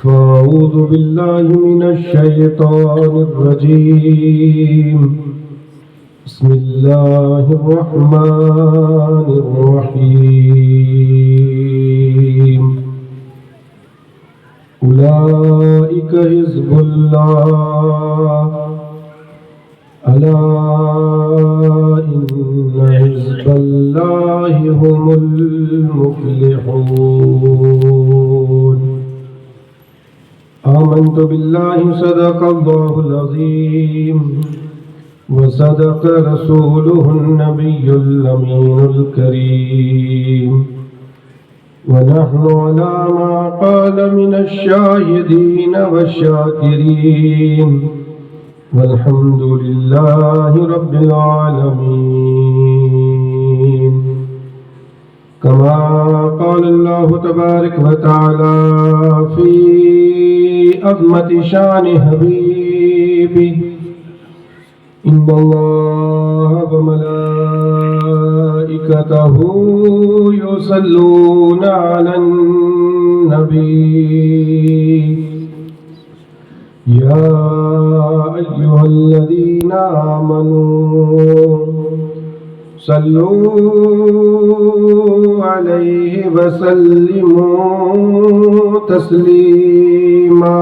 فأعوذ بالله من الشيطان الرجيم بسم الله الرحمن الرحيم أولئك حزب الله ألا إن حزب الله هم المفلحون آمنت بالله صدق الله العظيم وصدق رسوله النبي الأمين الكريم ونحن على ما قال من الشاهدين والشاكرين والحمد لله رب العالمين كما قال الله تبارك وتعالى في عظمة شان حبيبه إن الله وملائكته يصلون على النبي يا أيها الذين آمنوا صلوا عليه وسلموا تسليما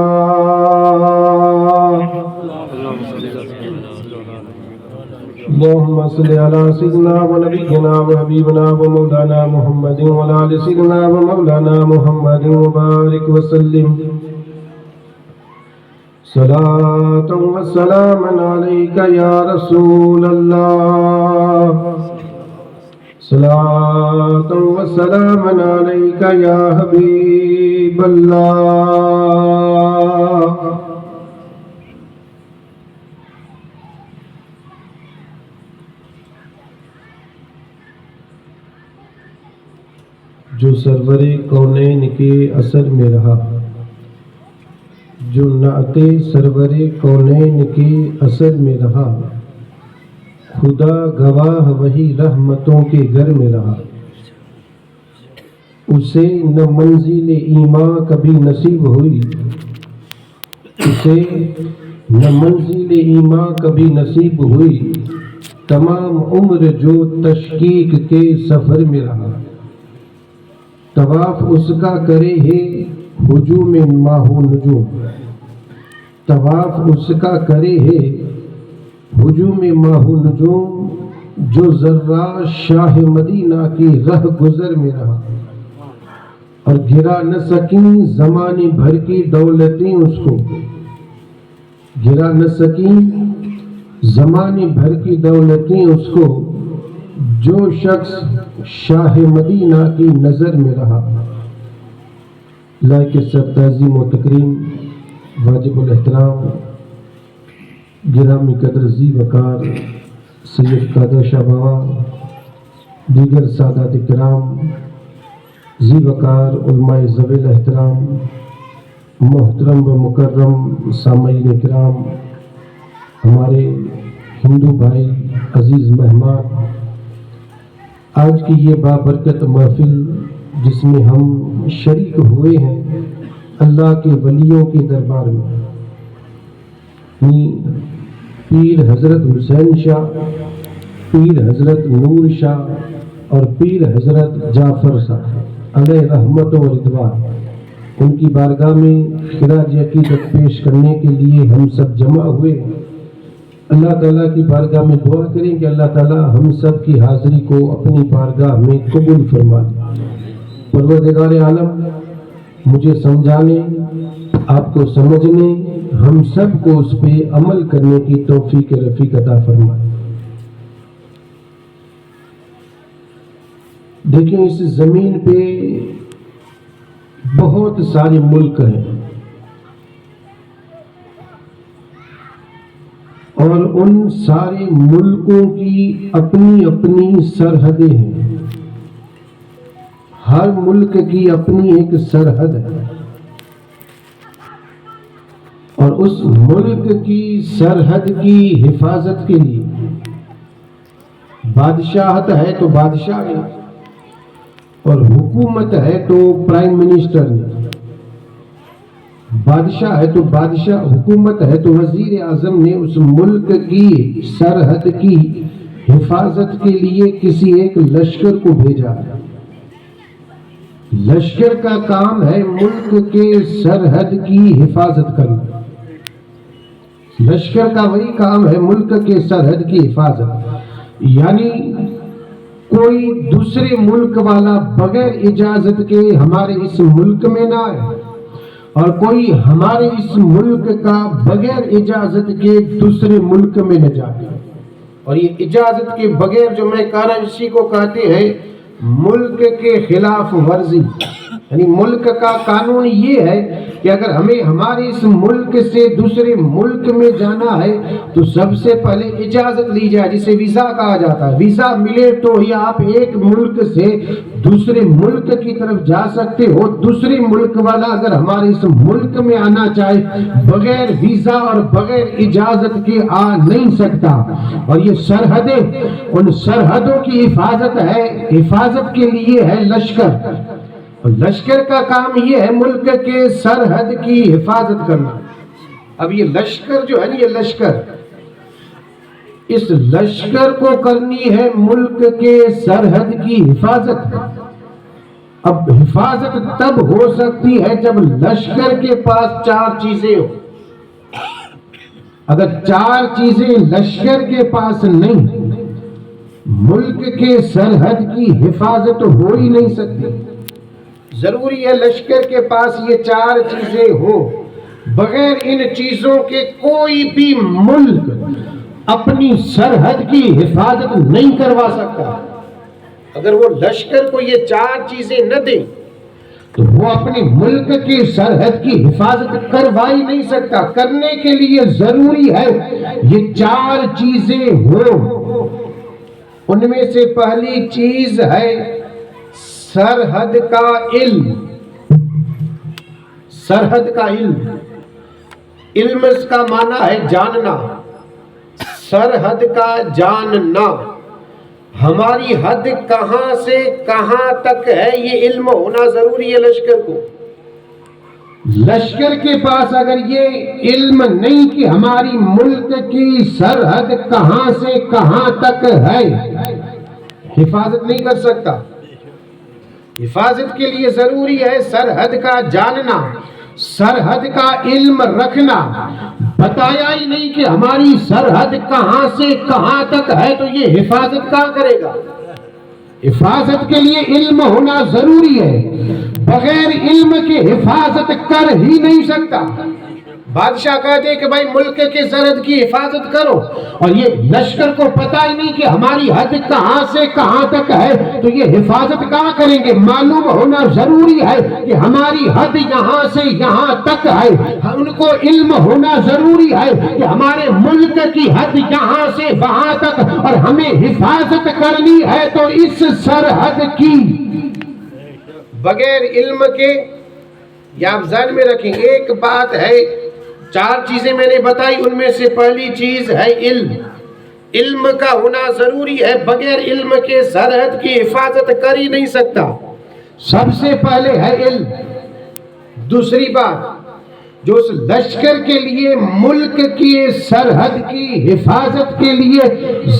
اللهم صل على سيدنا ونبينا وحبيبنا ومولانا محمد وعلى آل سيدنا ومولانا محمد وبارك وسلم صلاة وسلاما عليك يا رسول الله صلاة وسلاما عليك يا حبيب الله جو سرور کونین کے اثر میں رہا، جو نعت سرور کونین کے اثر میں رہا، خدا گواہ وہی رحمتوں کے گھر میں رہا، اسے نہ منزل ایمان کبھی نصیب ہوئی، اسے نہ منزل ایمان کبھی نصیب ہوئی، تمام عمر جو تشکیک کے سفر میں رہا، طواف اس کا کرے ہے ہجوم ماہ و نجوم، طواف اس کا کرے ہے ہجوم ماہ و نجوم، جو ذرہ شاہ مدینہ کی رہ گزر میں رہا، اور گرا نہ سکیں زمانے بھر کی دولتیں اس کو، گرا نہ سکیں زمانے بھر کی دولتیں اس کو، جو شخص شاہ مدینہ کی نظر میں رہا۔ لائق سب تعظیم و تکریم، واجب الاحترام، گرامی قدر ذی وقار سید قادر شاہ بابا، دیگر سادات کرام، ذی وقار علماء ذوی الاحترام، محترم و مکرم سامعین کرام، ہمارے ہندو بھائی، عزیز مہمان، آج کی یہ بابرکت محفل جس میں ہم شریک ہوئے ہیں اللہ کے ولیوں کے دربار میں، پیر حضرت حسین شاہ، پیر حضرت نور شاہ اور پیر حضرت جعفر شاہ علیہ رحمت و رضوان، ان کی بارگاہ میں خراج عقیدت پیش کرنے کے لیے ہم سب جمع ہوئے ہیں۔ اللہ تعالیٰ کی بارگاہ میں دعا کریں کہ اللہ تعالیٰ ہم سب کی حاضری کو اپنی بارگاہ میں قبول فرما دے۔ پروردگار عالم مجھے سمجھانے، آپ کو سمجھنے، ہم سب کو اس پہ عمل کرنے کی توفیق رفیق عطا فرمائے۔ دیکھیں اس زمین پہ بہت سارے ملک ہیں اور ان سارے ملکوں کی اپنی اپنی سرحدیں ہیں، ہر ملک کی اپنی ایک سرحد ہے، اور اس ملک کی سرحد کی حفاظت کے لیے بادشاہت ہے تو بادشاہ نے، اور حکومت ہے تو پرائم منسٹر نے، بادشاہ ہے تو بادشاہ، حکومت ہے تو وزیر اعظم نے اس ملک کی سرحد کی حفاظت کے لیے کسی ایک لشکر کو بھیجا ہے۔ لشکر کا کام ہے ملک کے سرحد کی حفاظت کرنا۔ لشکر کا وہی کام ہے ملک کے سرحد کی حفاظت، یعنی کوئی دوسرے ملک والا بغیر اجازت کے ہمارے اس ملک میں نہ آئے، اور کوئی ہمارے اس ملک کا بغیر اجازت کے دوسرے ملک میں نہ جائے۔ اور یہ اجازت کے بغیر جو میں کہہ رہا ہوں اسی کو کہتے ہیں ملک کے خلاف ورزی۔ یعنی ملک کا قانون یہ ہے کہ اگر ہمیں ہمارے اس ملک سے دوسرے ملک میں جانا ہے تو سب سے پہلے اجازت لی جائے، جسے ویزا کہا جاتا ہے۔ ویزا ملے تو ہی آپ ایک ملک سے دوسرے ملک کی طرف جا سکتے ہو۔ دوسرے ملک والا اگر ہمارے اس ملک میں آنا چاہے بغیر ویزا اور بغیر اجازت کے آ نہیں سکتا۔ اور یہ سرحدیں، ان سرحدوں کی حفاظت ہے، حفاظت کے لیے ہے لشکر۔ اور لشکر کا کام یہ ہے ملک کے سرحد کی حفاظت کرنا۔ اب یہ لشکر جو ہے نا، یہ لشکر، اس لشکر کو کرنی ہے ملک کے سرحد کی حفاظت۔ اب حفاظت تب ہو سکتی ہے جب لشکر کے پاس چار چیزیں ہو۔ اگر چار چیزیں لشکر کے پاس نہیں، ملک کے سرحد کی حفاظت ہو ہی نہیں سکتی۔ ضروری ہے لشکر کے پاس یہ چار چیزیں ہوں۔ بغیر ان چیزوں کے کوئی بھی ملک اپنی سرحد کی حفاظت نہیں کروا سکتا۔ اگر وہ لشکر کو یہ چار چیزیں نہ دے تو وہ اپنے ملک کی سرحد کی حفاظت کروا ہی نہیں سکتا۔ کرنے کے لیے ضروری ہے یہ چار چیزیں ہوں۔ ان میں سے پہلی چیز ہے سرحد کا علم۔ سرحد کا علم، علم اس کا معنی ہے جاننا۔ سرحد کا جاننا، ہماری حد کہاں سے کہاں تک ہے یہ علم ہونا ضروری ہے لشکر کو۔ لشکر کے پاس اگر یہ علم نہیں کہ ہماری ملک کی سرحد کہاں سے کہاں تک ہے، حفاظت نہیں کر سکتا۔ حفاظت کے لیے ضروری ہے سرحد کا جاننا، سرحد کا علم رکھنا۔ بتایا ہی نہیں کہ ہماری سرحد کہاں سے کہاں تک ہے تو یہ حفاظت کہاں کرے گا؟ حفاظت کے لیے علم ہونا ضروری ہے، بغیر علم کے حفاظت کر ہی نہیں سکتا۔ بادشاہ کہتے ہیں کہ بھائی ملک کے سرحد کی حفاظت کرو، اور یہ لشکر کو پتہ ہی نہیں کہ ہماری حد کہاں سے کہاں تک ہے تو یہ حفاظت کہاں کریں گے؟ معلوم ہونا ضروری ہے کہ ہماری حد یہاں سے یہاں تک ہے۔ ان کو علم ہونا ضروری ہے کہ ہمارے ملک کی حد یہاں سے وہاں تک، اور ہمیں حفاظت کرنی ہے تو اس سرحد کی۔ بغیر علم کے، یا آپ ذہن میں رکھیں، ایک بات ہے، چار چیزیں میں نے بتائی، ان میں سے پہلی چیز ہے علم۔ علم کا ہونا ضروری ہے، بغیر علم کے سرحد کی حفاظت کر ہی نہیں سکتا۔ سب سے پہلے ہے علم۔ دوسری بات جو اس لشکر کے لیے ملک کی سرحد کی حفاظت کے لیے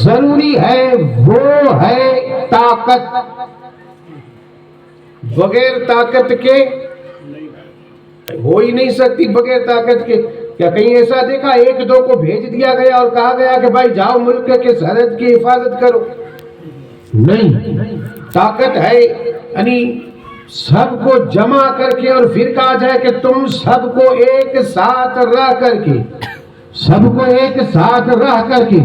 ضروری ہے وہ ہے طاقت۔ بغیر طاقت کے ہو ہی نہیں سکتی، بغیر طاقت کے۔ کیا کہیں ایسا دیکھا ایک دو کو بھیج دیا گیا اور کہا گیا کہ بھائی جاؤ ملک کے سرحد کی حفاظت کرو؟ نہیں، طاقت ہے یعنی سب کو جمع کر کے اور پھر کہا جائے کہ تم سب کو ایک ساتھ رہ کر کے، سب کو ایک ساتھ رہ کر کے،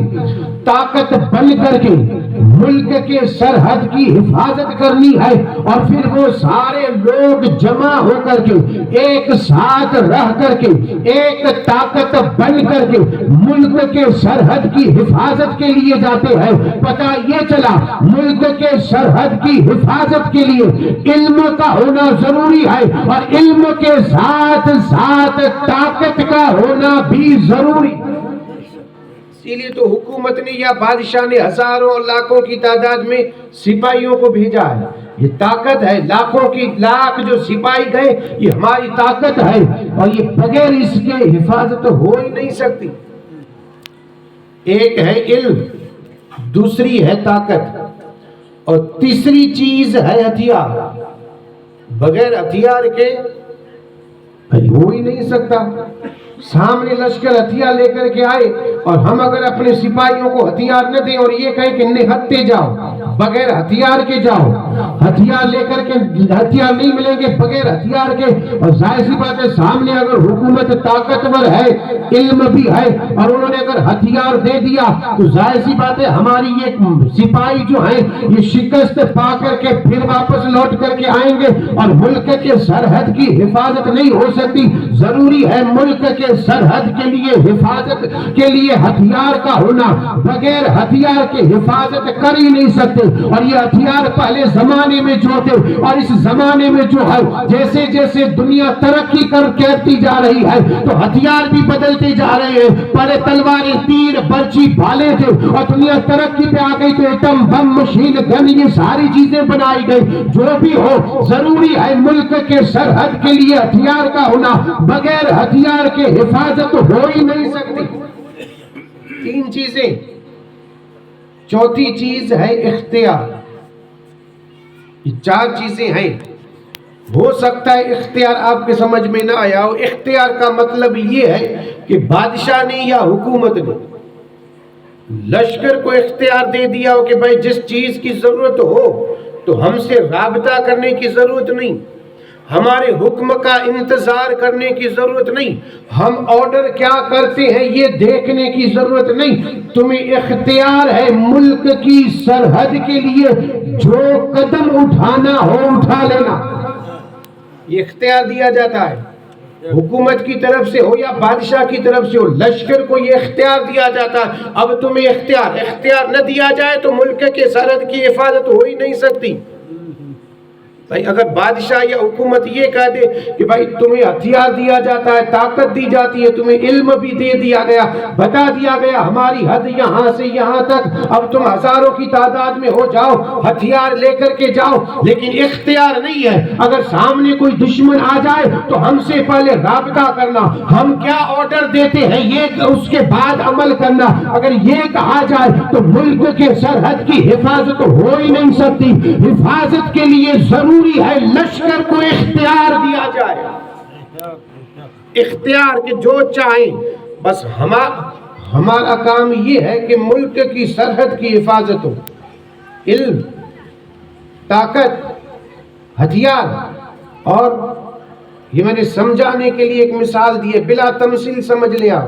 طاقت بن کر کے ملک کے سرحد کی حفاظت کرنی ہے، اور پھر وہ سارے لوگ جمع ہو کر کے ایک ساتھ رہ کر کے ایک طاقت بن کر کے ملک کے سرحد کی حفاظت کے لیے جاتے ہیں۔ پتہ یہ چلا ملک کے سرحد کی حفاظت کے لیے علم کا ہونا ضروری ہے، اور علم کے ساتھ ساتھ طاقت کا ہونا بھی ضروری۔ اسی لیے تو حکومت نے یا بادشاہ نے ہزاروں اور لاکھوں کی تعداد میں سپاہیوں کو بھیجا ہے یہ طاقت ہے، لاکھوں کی لاکھ جو سپاہی گئے یہ ہماری طاقت ہے، اور یہ بغیر اس کے حفاظت ہو ہی نہیں سکتی۔ ایک ہے علم، دوسری ہے طاقت، اور تیسری چیز ہے ہتھیار۔ بغیر ہتھیار کے ہو ہی نہیں سکتا۔ سامنے لشکر ہتھیار لے کر کے آئے اور ہم اگر اپنے سپاہیوں کو ہتھیار نہ دیں اور یہ کہیں کہ نہتے جاؤ، بغیر ہتھیار کے جاؤ، ہتھیار لے کر کے ہتھیار نہیں ملیں گے بغیر ہتھیار کے، اور ظاہر سی بات ہے سامنے اگر حکومت طاقتور ہے، علم بھی ہے، اور انہوں نے اگر ہتھیار دے دیا تو ظاہر سی بات ہے ہماری یہ سپاہی جو ہیں یہ شکست پا کر کے پھر واپس لوٹ کر کے آئیں گے، اور ملک کے سرحد کی حفاظت نہیں ہو سکتی۔ ضروری ہے ملک کے سرحد کے لیے حفاظت کے لیے ہتھیار کا ہونا، بغیر ہتھیار کے حفاظت کر ہی نہیں سکتے۔ اور یہ ہتھیار پہلے زمانے میں جو تھے اور اس زمانے میں جو ہے، جیسے جیسے دنیا ترقی کرتی جا رہی ہے تو ہتھیار بھی بدلتے جا رہے ہیں۔ پہلے تلواریں، تیر، برچی، بھالے تھے، اور دنیا ترقی پہ آ گئی تو ایٹم بم، مشین گن، یہ ساری چیزیں بنائی گئی۔ جو بھی ہو ضروری ہے ملک کے سرحد کے لیے ہتھیار کا ہونا، بغیر ہتھیار کے حفاظت ہو ہی نہیں سکتی۔ تین چیزیں، چوتھی چیز ہے اختیار۔ یہ چار چیزیں ہیں۔ ہو سکتا ہے اختیار آپ کے سمجھ میں نہ آیا ہو۔ اختیار کا مطلب یہ ہے کہ بادشاہ نے یا حکومت نے لشکر کو اختیار دے دیا ہو کہ بھائی جس چیز کی ضرورت ہو تو ہم سے رابطہ کرنے کی ضرورت نہیں، ہمارے حکم کا انتظار کرنے کی ضرورت نہیں، ہم آرڈر کیا کرتے ہیں یہ دیکھنے کی ضرورت نہیں، تمہیں اختیار ہے ملک کی سرحد کے لیے جو قدم اٹھانا ہو اٹھا لینا۔ یہ اختیار دیا جاتا ہے، حکومت کی طرف سے ہو یا بادشاہ کی طرف سے ہو، لشکر کو یہ اختیار دیا جاتا ہے۔ اب تمہیں اختیار نہ دیا جائے تو ملک کے سرحد کی حفاظت ہو ہی نہیں سکتی۔ بھائی اگر بادشاہ یا حکومت یہ کہہ دے کہ بھائی تمہیں ہتھیار دیا جاتا ہے، طاقت دی جاتی ہے، تمہیں علم بھی دے دیا گیا، بتا دیا گیا ہماری حد یہاں سے یہاں تک، اب تم ہزاروں کی تعداد میں ہو جاؤ، ہتھیار لے کر کے جاؤ، لیکن اختیار نہیں ہے۔ اگر سامنے کوئی دشمن آ جائے تو ہم سے پہلے رابطہ کرنا، ہم کیا آرڈر دیتے ہیں یہ اس کے بعد عمل کرنا۔ اگر یہ کہا جائے تو ملک کے سرحد کی حفاظت ہو ہی نہیں سکتی۔ حفاظت کے لیے ضروری ہے لشکر کو اختیار دیا جائے، اختیار کہ جو چاہیں۔ بس ہمارا کام یہ ہے کہ ملک کی سرحد کی حفاظت ہو۔ علم، طاقت، ہتھیار، اور یہ میں نے سمجھانے کے لیے ایک مثال دی ہے، بلا تمثیل سمجھ لیا۔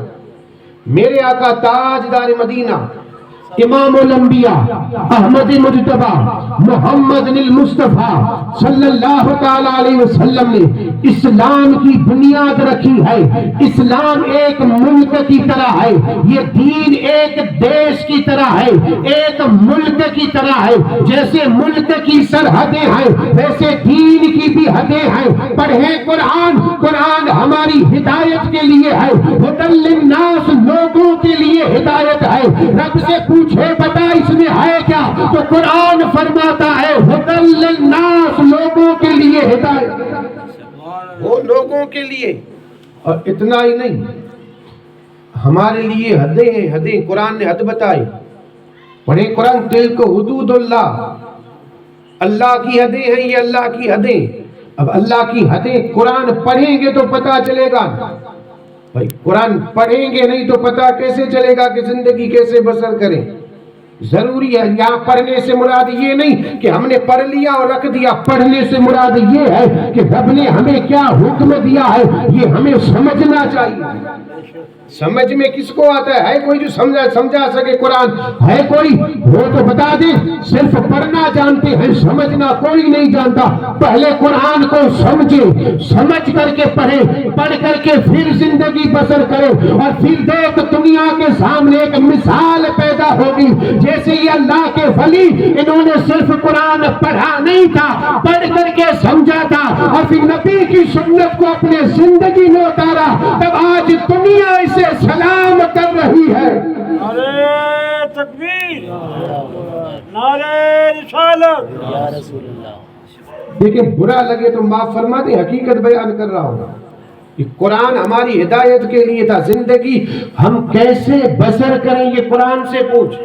میرے آقا تاجدار مدینہ امام الانبیاء احمد مجتبی محمد المصطفیٰ صلی اللہ تعالی علیہ وسلم نے اسلام کی بنیاد رکھی ہے۔ اسلام ایک ملک کی طرح ہے، یہ دین ایک دیش کی طرح ہے، ایک ملک کی طرح ہے۔ جیسے ملک کی سرحدیں ہیں ویسے دین کی بھی حدیں ہیں۔ پڑھیں قرآن، قرآن ہماری ہدایت کے لیے ہے، ہدی للناس، لوگوں کے لیے ہدایت ہے۔ رب سے پوچھے بتا اس میں ہے کیا، تو قرآن فرماتا ہے ہدی للناس، لوگوں کے لیے ہدایت، وہ لوگوں کے لیے۔ اور اتنا ہی نہیں، ہمارے لیے حدیں ہیں، حدیں قرآن نے حد بتائی۔ پڑھیں قرآن، تلک حدود اللہ، اللہ کی حدیں ہیں یہ، اللہ کی حدیں۔ اب اللہ کی حدیں قرآن پڑھیں گے تو پتہ چلے گا، بھائی قرآن پڑھیں گے نہیں تو پتہ کیسے چلے گا کہ زندگی کیسے بسر کریں۔ ضروری ہے، یہاں پڑھنے سے مراد یہ نہیں کہ ہم نے پڑھ لیا اور رکھ دیا، پڑھنے سے مراد یہ ہے کہ رب نے ہمیں کیا حکم دیا ہے یہ ہمیں سمجھنا چاہیے۔ سمجھ میں کس کو آتا ہے کوئی جو سمجھا سکے قرآن؟ ہے کوئی؟ وہ تو بتا دیں۔ صرف پڑھنا جانتے ہیں، سمجھنا کوئی نہیں جانتا۔ پہلے قرآن کو سمجھیں، سمجھ کر کے پڑھیں، پڑھ کر کے پھر زندگی بسر کریں، اور پھر دیکھ دنیا کے سامنے ایک مثال پیدا ہوگی۔ جیسے یہ اللہ کے ولی، انہوں نے صرف قرآن پڑھا نہیں تھا، پڑھ کر کے سمجھا تھا، اور پھر نبی کی سنت کو اپنے زندگی میں اتارا، تب آج دنیا اسے سلام کر رہی ہے۔ نعرہ تکبیر، نعرہ رسالت، یا رسول اللہ لیکن برا لگے تو معاف فرما دیں، حقیقت بیان کر رہا ہوں کہ قرآن ہماری ہدایت کے لیے تھا. زندگی ہم کیسے بسر کریں یہ قرآن سے پوچھ.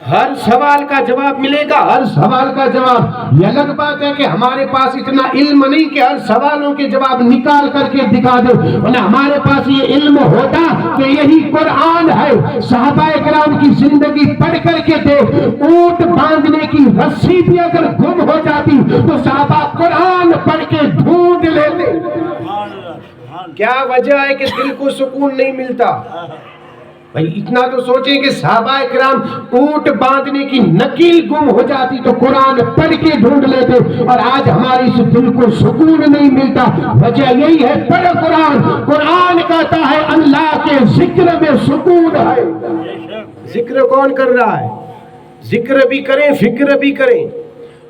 ہر سوال کا جواب ملے گا، ہر سوال کا جواب. یہ الگ بات ہے کہ ہمارے پاس اتنا علم نہیں کہ ہر سوالوں کے جواب نکال کر کے دکھا دے، ورنہ ہمارے پاس یہ علم ہوتا کہ یہی قرآن ہے. صحابہ کرام کی زندگی پڑھ کر کے دیکھ، اونٹ باندھنے کی رسی بھی اگر گم ہو جاتی تو صحابہ قرآن پڑھ کے ڈھونڈ لیتے. کیا وجہ ہے کہ دل کو سکون نہیں ملتا؟ بھائی اتنا تو سوچیں کہ صحابہ کرام اونٹ باندھنے کی نکیل گم ہو جاتی تو قرآن پڑھ کے ڈھونڈ لیتے، اور آج ہماری اس دل کو سکون نہیں ملتا. وجہ یہی ہے، پڑھ قرآن. قرآن کہتا ہے اللہ کے ذکر میں سکون ہے. ذکر کون کر رہا ہے؟ ذکر بھی کریں، فکر بھی کریں.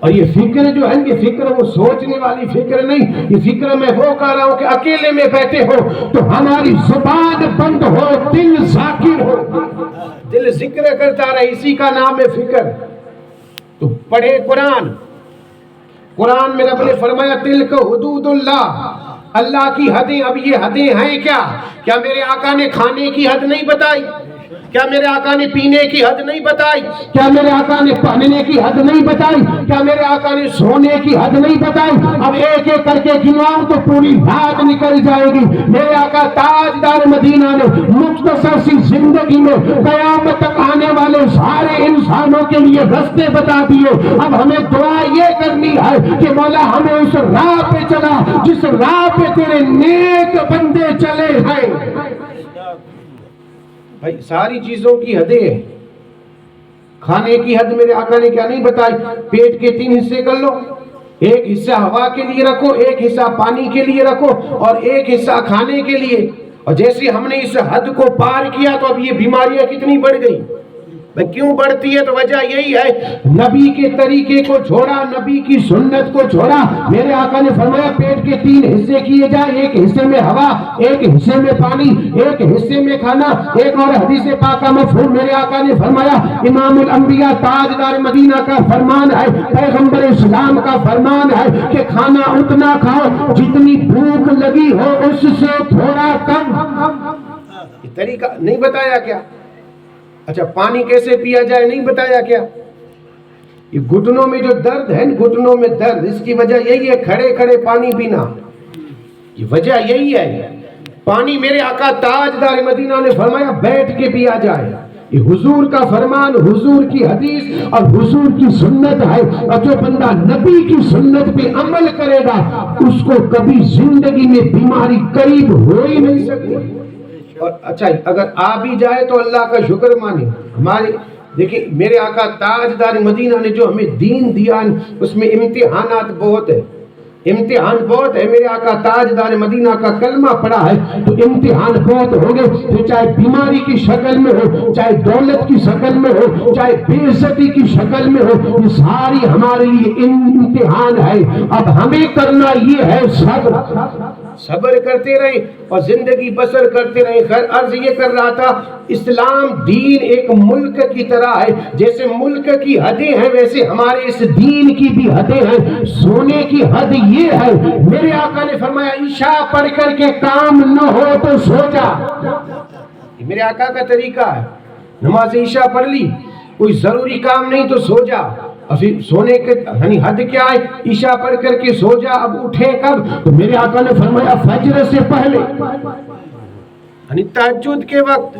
اور یہ فکر جو ہے، یہ فکر وہ سوچنے والی فکر نہیں. یہ فکر میں وہ کہہ رہا ہوں کہ اکیلے میں بیٹھے ہو تو ہماری زبان بند ہو، دل ذاکر ہو، دل ذکر کرتا رہے، اسی کا نام ہے فکر. تو پڑھے قرآن. قرآن میں رب نے فرمایا تلک حدود اللہ، اللہ کی حدیں. اب یہ حدیں ہیں کیا؟ کیا میرے آقا نے کھانے کی حد نہیں بتائی؟ کیا میرے آقا نے پینے کی حد نہیں بتائی؟ کیا میرے آقا نے پہننے کی حد نہیں بتائی؟ کیا میرے آقا نے سونے کی حد نہیں بتائی؟ اب ایک ایک کر کے گنواؤں تو پوری رات نکل جائے گی. میرے آقا تاجدار مدینہ نے مختصر سی زندگی میں قیامت تک آنے والے سارے انسانوں کے لیے رستے بتا دیے. اب ہمیں دعا یہ کرنی ہے کہ مولا ہمیں اس راہ پہ چلا جس راہ پہ تیرے نیک بندے چلے ہیں. بھائی ساری چیزوں کی حدیں ہیں. کھانے کی حد میرے آقا نے کیا نہیں بتائی؟ پیٹ کے 3 حصے کر لو، ایک حصہ ہوا کے لیے رکھو، ایک حصہ پانی کے لیے رکھو، اور ایک حصہ کھانے کے لیے. اور جیسے ہم نے اس حد کو پار کیا تو اب یہ بیماریاں کتنی بڑھ گئی. کیوں بڑھتی ہے؟ تو وجہ یہی ہے، نبی کے طریقے کو چھوڑا، نبی کی سنت کو چھوڑا. میرے آقا نے فرمایا پیٹ کے 3 حصے کیے جائیں، ایک حصے میں ہوا، ایک حصے میں پانی، ایک حصے میں کھانا. ایک اور حدیث پاکہ مفہوم میرے آقا نے فرمایا، امام الانبیاء تاجدار مدینہ کا فرمان ہے، پیغمبر اسلام کا فرمان ہے کہ کھانا اتنا کھاؤ جتنی بھوک لگی ہو، اس سے تھوڑا کم. یہ طریقہ نہیں بتایا کیا؟ اچھا پانی کیسے پیا جائے نہیں بتایا کیا؟ یہ گھٹنوں میں جو درد ہے، گھٹنوں میں درد، اس کی وجہ یہی ہے کھڑے کھڑے پانی پینا. یہ وجہ یہی ہے. پانی میرے آقا تاجدار مدینہ نے فرمایا بیٹھ کے پیا جائے. یہ حضور کا فرمان، حضور کی حدیث اور حضور کی سنت ہے. اور جو بندہ نبی کی سنت پہ عمل کرے گا اس کو کبھی زندگی میں بیماری قریب ہو ہی نہیں سکتی. اور اچھا اگر آ بھی جائے تو اللہ کا شکر مانے. ہمارے دیکھیں میرے آقا تاجدار مدینہ نے جو ہمیں دین دیا اس میں امتحانات بہت ہے، امتحان بہت ہے. میرے آقا تاجدار مدینہ کا کلمہ پڑھا ہے تو امتحان بہت ہوں گے. تو چاہے بیماری کی شکل میں ہو، چاہے دولت کی شکل میں ہو، چاہے بے عزتی کی شکل میں ہو، یہ ساری ہمارے لیے امتحان ہے. اب ہمیں کرنا یہ ہے صبر. صبر کرتے رہیں اور زندگی بسر کرتے رہیں. خیر عرض یہ کر رہا تھا، اسلام دین ایک ملک کی طرح ہے. جیسے ملک کی حدیں ہیں ویسے ہمارے اس دین کی بھی حدیں ہیں. سونے کی حد یہ ہے، میرے آقا نے فرمایا عشاء پڑھ کر کے کام نہ ہو تو سو جا. یہ میرے آقا کا طریقہ ہے. نماز عشاء پڑھ لی، کوئی ضروری کام نہیں تو سو جا. اور پھر سونے کے یعنی حد کیا ہے؟ عشاء پڑھ کر کے سو جا. اب اٹھے کب؟ تو میرے آقا نے فرمایا فجر سے پہلے، یعنی تہجد کے وقت،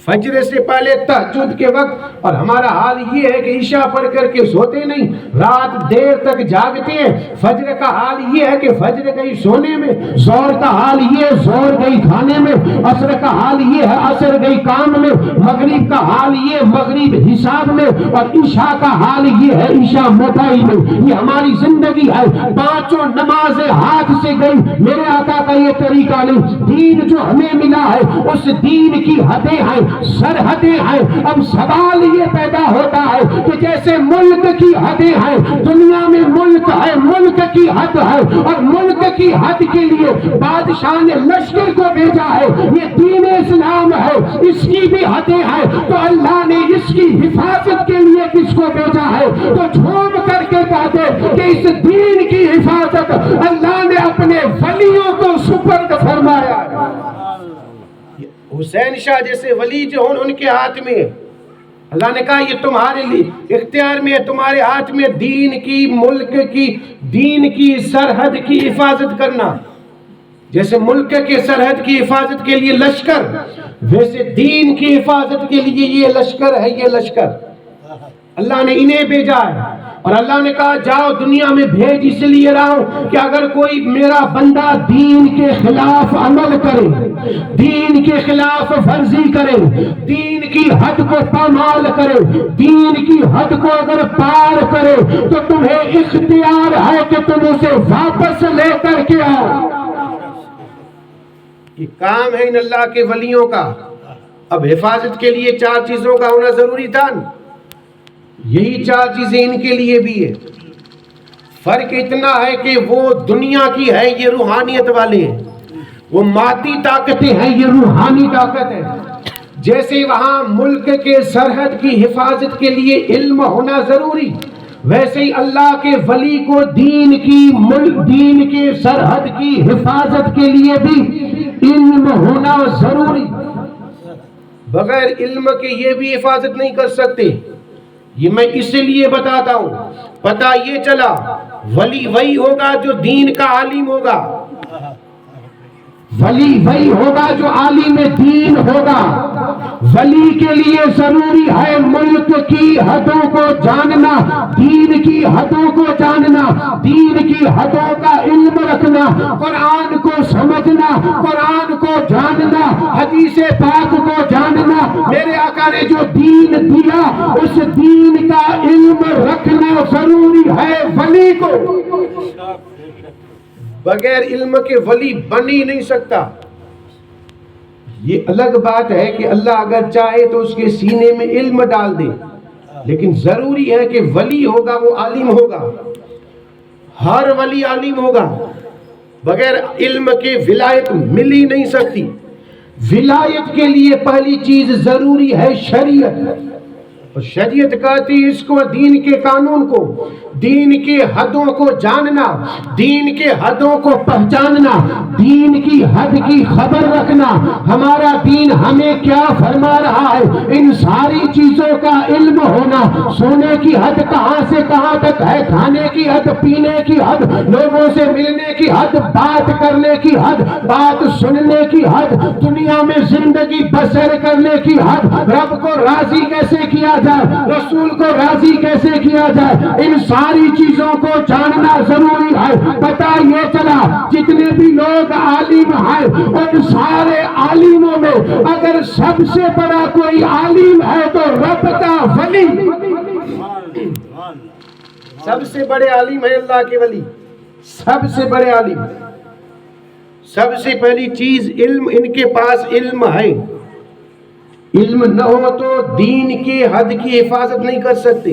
فجر سے پہلے تہجد کے وقت. اور ہمارا حال یہ ہے کہ عشاء پڑھ کر کے سوتے نہیں، رات دیر تک جاگتے ہیں. فجر کا حال یہ ہے کہ فجر گئی سونے میں، ظہر کا حال یہ ہے ظہر گئی کھانے میں، عصر کا حال یہ ہے عصر گئی کام میں، مغرب کا حال یہ مغرب حساب میں، اور عشاء کا حال یہ ہے عشاء موبائل میں. یہ ہماری زندگی ہے. 5 نمازیں ہاتھ سے گئی. میرے آقا کا یہ طریقہ نہیں. دین جو ہمیں ملا ہے اس دین کی حدیں ہیں. سرحدیں ہیں. اب سوال یہ پیدا ہوتا ہے کہ جیسے ملک کی حدیں ہیں، دنیا میں ملک ہے، ملک کی حد ہے، اور ملک کی حد کے لیے بادشاہ نے لشکر کو بھیجا ہے. یہ دین اسلام ہے، اس کی بھی حدیں ہیں. تو اللہ نے اس کی حفاظت کے لیے کس کو بھیجا ہے؟ تو جھوم کر کے کہتے کہ اس دین کی حفاظت اللہ نے اپنے ولیوں کو سپرد فرمایا. حسین شاہ جیسے ولی جو ہوں ان کے ہاتھ میں اللہ نے کہا یہ تمہارے لیے اختیار میں ہے، تمہارے ہاتھ میں دین کی، ملک کی، دین کی سرحد کی حفاظت کرنا. جیسے ملک کے سرحد کی حفاظت کے لیے لشکر، ویسے دین کی حفاظت کے لیے یہ لشکر ہے. یہ لشکر اللہ نے انہیں بھیجا ہے. اور اللہ نے کہا جاؤ دنیا میں بھیج اس لیے رہا ہوں کہ اگر کوئی میرا بندہ دین کے خلاف عمل کرے، دین کے خلاف ورزی کرے، دین کی حد کو پامال کرے، دین کی حد کو اگر پار کرے تو تمہیں اختیار ہے کہ تم اسے واپس لے کر کے آؤ. یہ کام ہے ان اللہ کے ولیوں کا. اب حفاظت کے لیے 4 چیزوں کا ہونا ضروری تھا. یہی 4 چیزیں ان کے لیے بھی ہے. فرق اتنا ہے کہ وہ دنیا کی ہے، یہ روحانیت والے ہیں. وہ مادی طاقتیں ہیں، یہ روحانی طاقت ہے. جیسے وہاں ملک کے سرحد کی حفاظت کے لیے علم ہونا ضروری، ویسے ہی اللہ کے ولی کو دین کی، دین کے سرحد کی حفاظت کے لیے بھی علم ہونا ضروری. بغیر علم کے یہ بھی حفاظت نہیں کر سکتے. یہ میں اس لیے بتاتا ہوں، پتہ یہ چلا ولی وہی ہوگا جو دین کا عالم ہوگا. ولی وہی ہوگا جو عالم دین ہوگا. ولی کے لیے ضروری ہے ملک کی حدوں کو جاننا، دین کی حدوں کو جاننا، دین کی حدوں کا علم رکھنا، قرآن کو سمجھنا، قرآن کو جاننا، حدیث پاک کو جاننا. میرے آقا نے جو دین دیا اس دین کا علم رکھنا ضروری ہے ولی کو. بغیر علم کے ولی بن ہی نہیں سکتا. یہ الگ بات ہے کہ اللہ اگر چاہے تو اس کے سینے میں علم ڈال دے، لیکن ضروری ہے کہ ولی ہوگا وہ عالم ہوگا. ہر ولی عالم ہوگا. بغیر علم کے ولایت مل ہی نہیں سکتی. ولایت کے لیے پہلی چیز ضروری ہے شریعت. اور شریعت کہتی ہے اس کو دین کے قانون کو، دین کے حدوں کو جاننا، دین کے حدوں کو پہچاننا، دین کی حد کی خبر رکھنا. ہمارا دین ہمیں کیا فرما رہا ہے ان ساری چیزوں کا علم ہونا. سونے کی حد کہاں سے کہاں تک ہے، کھانے کی حد، پینے کی حد، لوگوں سے ملنے کی حد، بات کرنے کی حد، بات سننے کی حد، دنیا میں زندگی بسر کرنے کی حد، رب کو راضی کیسے کیا جائے، رسول کو راضی کیسے کیا جائے، ان ساری چیزوں کو جاننا ضروری ہے. پتہ یہ چلا جتنے بھی لوگ عالم ہیں ان سارے عالموں میں اگر سب سے بڑا کوئی عالم ہے تو رب کا ولی. سب سے بڑے عالم ہے اللہ کے ولی، سب سے بڑے عالم. سب سے پہلی چیز علم. ان کے پاس علم ہے. علم نہ ہو تو دین کے حد کی حفاظت نہیں کر سکتے.